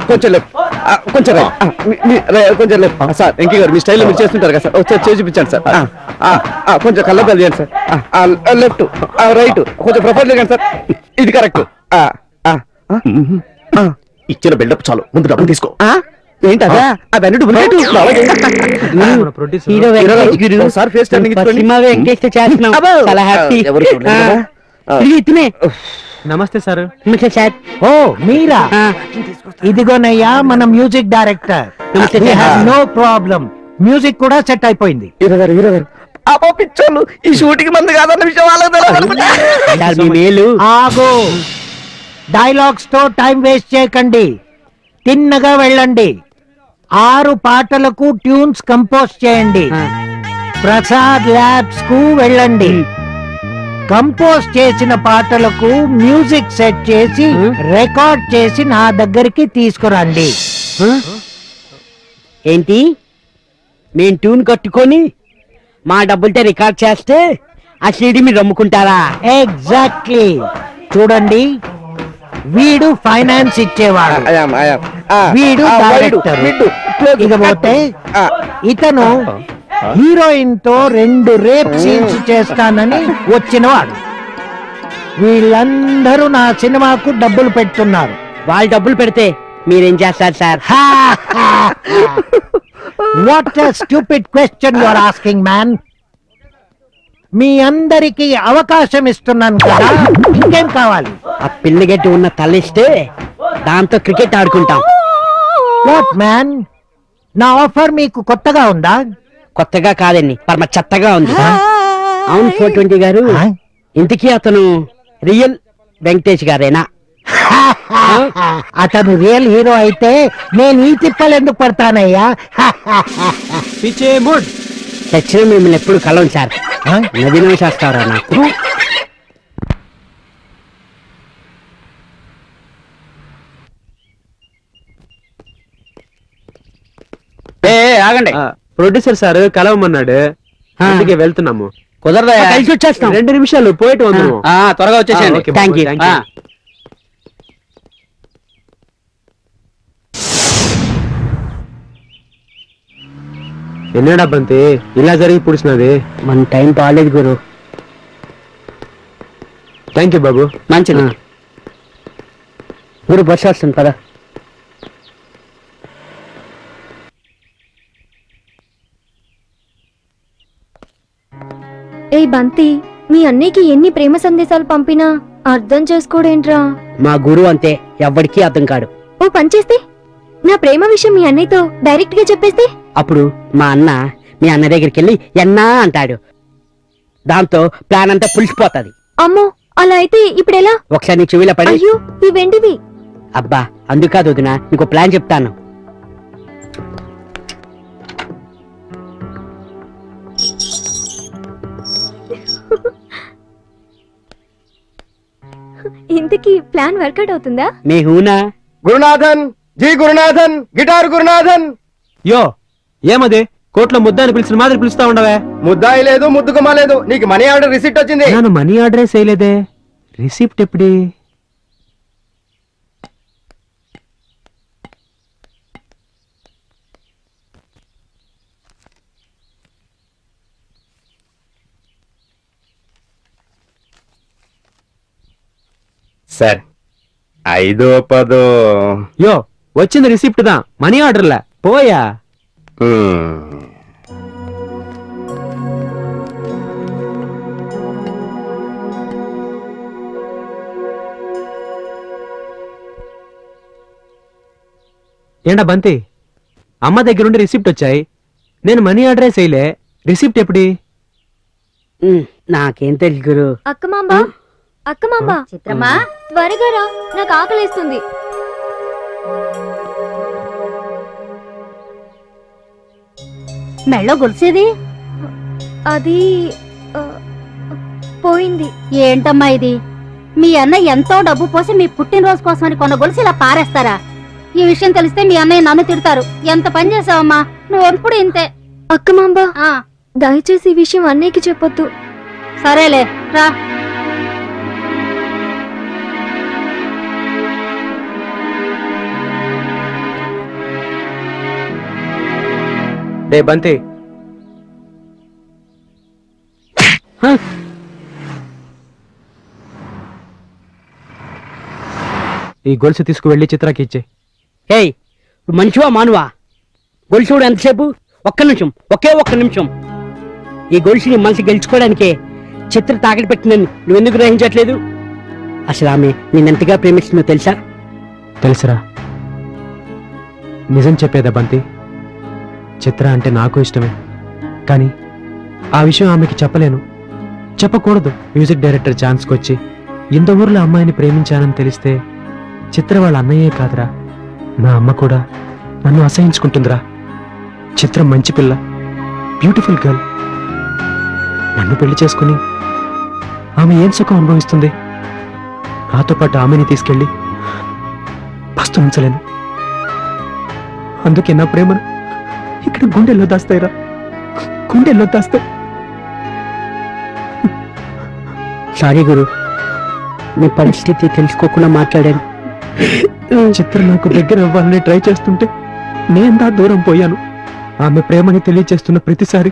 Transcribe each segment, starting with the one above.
కొంచెం లెఫ్ట్, కొంచెం రైట్, కొంచెం లెఫ్ట్. సార్ వెంకీ గారు మీ స్టైల్లో మీరు చేస్తుంటారు కదా సార్, ఒకసారి చేసి చూపించండి సార్. కొంచెం కళ్ళద్దాలు చేయండి సార్. లెఫ్ట్, రైట్, కొంచెం ప్రపోజ్ చేయండి సార్. ఇది కరెక్ట్. ఇచ్చిన బిల్డప్ చాలు, ముందు డబ్బులు తీసుకో. ఏంటదా అవన్నీ నమస్తే సార్. ఓ మీరా? ఇదిగోనయ్యా మన music director. No problem, music కూడా సెట్ అయిపోయింది. పిచ్చోళ్ళు ఈ షూటింగ్ మంది కాదన్న విషయం ఆగో, డైలాగ్స్ తో టైం వేస్ట్ చేయకండి, తిన్నగా వెళ్ళండి. 6 పాటలకు ట్యూన్స్ కంపోజ్ చేయండి. ప్రసాద్ ల్యాబ్స్ కు వెళ్ళండి. కంపోజ్ చేసిన పాటలకు మ్యూజిక్ సెట్ చేసి రికార్డ్ చేసి నా దగ్గరికి తీసుకురండి. ఏంటి, మేము ట్యూన్ కట్టుకొని మా డబ్బులతో రికార్డ్ చేస్తే ఆ సీడీ మీరు అమ్ముకుంటారా? ఎగ్జాక్ట్లీ. చూడండి, వీడు ఫైనాన్స్ ఇచ్చేవాడు, వీడు డైరెక్టర్. ఇకపోతే ఇతను హీరోయిన్ తో 2 రేప్ సీన్స్ చేస్తానని వచ్చినవాడు. వీళ్ళందరూ నా సినిమాకు డబ్బులు పెడుతున్నారు. వాళ్ళు డబ్బులు పెడితే మీరేం చేస్తారు sir? What a stupid question you are asking man. మీ అందరికి అవకాశం ఇస్తున్నాను కదా, ఇంకేం కావాలి? ఆ పిల్లగట్టి ఉన్న తల్లిస్తే దాంతో క్రికెట్ ఆడుకుంటాం. వాట్ మ్యాన్, నా ఆఫర్ మీకు కొత్తగా ఉందా? కొత్తగా కాదండి, పరమ చెత్తగా ఉంది. అవును 420 గారు, ఇంతకీ అతను రియల్ వెంకటేష్ గారేనా? అతను రియల్ హీరో అయితే నేను ఈ తిప్పలు ఎందుకు పడతానయ్యా? చచ్చిన మిమ్మల్ని ఎప్పుడు కలవం సార్. నవీన చేస్తారా నాకు? ఆగండి, ప్రొడ్యూసర్ సార్ కలవమన్నాడు, అందుకే వెళ్తున్నాము. కుదరదా? కలిసి వచ్చేస్తాం. 2 నిమిషాలు పోయిట్ వద్దాము. త్వరగా వచ్చేసేయండి. Thank you. ఎన్నడా బంతి ఇలా జరిగి పుడిచినది? మన టైం బాగాలేదు గురు. థ్యాంక్ యూ బాబు. మంచిది గురు, బస్సు వస్తుంది కదా. ఏ బంతి, మీ అన్నయ్యకి ఎన్ని ప్రేమ సందేశాలు పంపినా అర్థం చేసుకోడేంట్రా? మా గురువు అంతే, ఎవ్వడికి అర్థం కాడు. ఓ పని చేస్తే, నా ప్రేమ విషయం మీ అన్నయ్యతో డైరెక్ట్ గా చెప్పేస్తే అప్పుడు మా అన్న మీ అన్న దగ్గరికి వెళ్ళి ఎన్నా అంటాడు. దాంతో ప్లాన్ అంతా పులిసిపోతుంది. అమ్మో, అలా అయితే ఇప్పుడెలా? ఒకసారి నీ చెవిలో పడి. అయ్యో, ఈ వెండివి. అబ్బా అందుకాదు వదినా, ఇంకో ప్లాన్ చెప్తాను. ఇంతకీ ప్లాన్ వర్కౌట్ అవుతుందా? మే హూనా గురునాథన్, జీ గురునాథన్, గిటార్ గురునాథన్. యో ఏమది, కోర్టులో ముద్ద అని పిలిచిన మాదిరి పిలుస్తా ఉండవే? ముద్దాయి లేదు, ముద్దుగుమా లేదు. నీకు మనీ ఆర్డర్ రిసిప్ట్ వచ్చింది. నేను మనీ ఆర్డరే చేయలేదే. రిసిప్ట్ ఎప్పుడే? సార్ 5 10. యో వచ్చింది రిసిప్ట్ దా, మనీ ఆర్డర్లా పోయా. ఏంటా బంతి, అమ్మ దగ్గర నుండి రిసిప్ట్ వచ్చాయి, నేను మనీ ఆర్డరే చేయలే. రిసిప్ట్ ఎప్పుడు? నాకేం తెలుసు గురు. అక్కమాంబా, అక్కమాంబా, చిత్రమా త్వరగా రా, నాకు ఆకలేస్తుంది. మెళ్ళో గొలిసేది అది పోయింది. ఏంటమ్మా ఇది? మీ అన్న ఎంతో డబ్బు పోసి మీ పుట్టినరోజు కోసమని కొన్న గొలుసు ఇలా పారేస్తారా? ఈ విషయం తెలిస్తే మీ అన్నయ్య నన్ను తిడతారు. ఎంత పని చేసావమ్మా, నువ్వు ఎప్పుడు ఇంతే. అక్కమాంబా, దయచేసి ఈ విషయం అన్నయ్యకి చెప్పొద్దు. సరేలే రా. రే బంతి, ఈ గొలుసు తీసుకువెళ్ళి చిత్రాకి ఇచ్చే. ఏయ్, నువ్వు మంచివా మానువా? గొలుసు కూడా ఎంతసేపు? ఒక్క నిమిషం, ఒక్క నిమిషం. ఈ గొలుసుని మనసు గెలుచుకోవడానికే చిత్ర తాకటి పెట్టిందని నువ్వెందుకు గ్రహించట్లేదు? అసలు ఆమె నేనెంతగా ప్రేమిస్తుందో తెలుసా? తెలుసురా. నిజం చెప్పేదా బంతి, చిత్ర అంటే నాకు ఇష్టమే, కానీ ఆ విషయం ఆమెకి చెప్పలేను, చెప్పకూడదు. మ్యూజిక్ డైరెక్టర్ ఛాన్స్కి వచ్చి ఇంత ఊర్లో అమ్మాయిని ప్రేమించానని తెలిస్తే చిత్ర వాళ్ళ అన్నయ్యే కాదురా, నా అమ్మ కూడా నన్ను అసహించుకుంటుందిరా. చిత్ర మంచి పిల్ల, బ్యూటిఫుల్ గర్ల్. నన్ను పెళ్లి చేసుకుని ఆమె ఏం సుఖం అనుభవిస్తుంది? నాతో పాటు ఆమెని తీసుకెళ్ళి పస్తు ఉంచలేను. అందుకే నా ప్రేమను ఇక్కడ గుండెల్లో దాస్తాయిరా, గుండెల్లో దాస్తాయి. సారీ గురు, నీ పరిస్థితి తెలుసుకోకుండా మాట్లాడాను. చిత్ర నాకు దగ్గర అవ్వాలని ట్రై చేస్తుంటే నేను దూరం పోయాను. ఆమె ప్రేమని తెలియచేస్తున్న ప్రతిసారి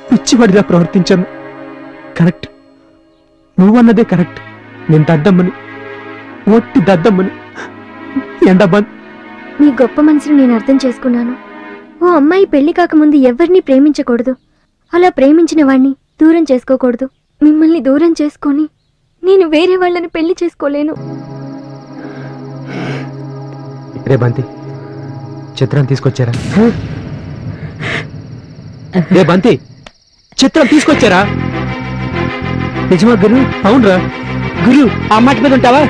పిచ్చివాడిలా ప్రవర్తించాను. Correct, నువ్వన్నదే correct. నేను దద్దమ్మని, ఒట్టి దద్దమ్మని. ఎండబంద్, మీ గొప్ప మనసును నేను అర్థం చేసుకున్నాను. ఓ అమ్మాయి పెళ్లి కాకముందు ఎవరిని ప్రేమించకూడదు, అలా ప్రేమించిన వాణ్ణి దూరం చేసుకోకూడదు. మిమ్మల్ని దూరం చేసుకొని నేను వేరే వాళ్ళని పెళ్లి చేసుకోలేను. రే బంతి, చిత్రం తీసుకొచ్చారా? రే బంతి, చిత్రం తీసుకొచ్చారా? నిజమా గురు? అవునరా. గురు, ఆ మాట మీద ఉంటావా?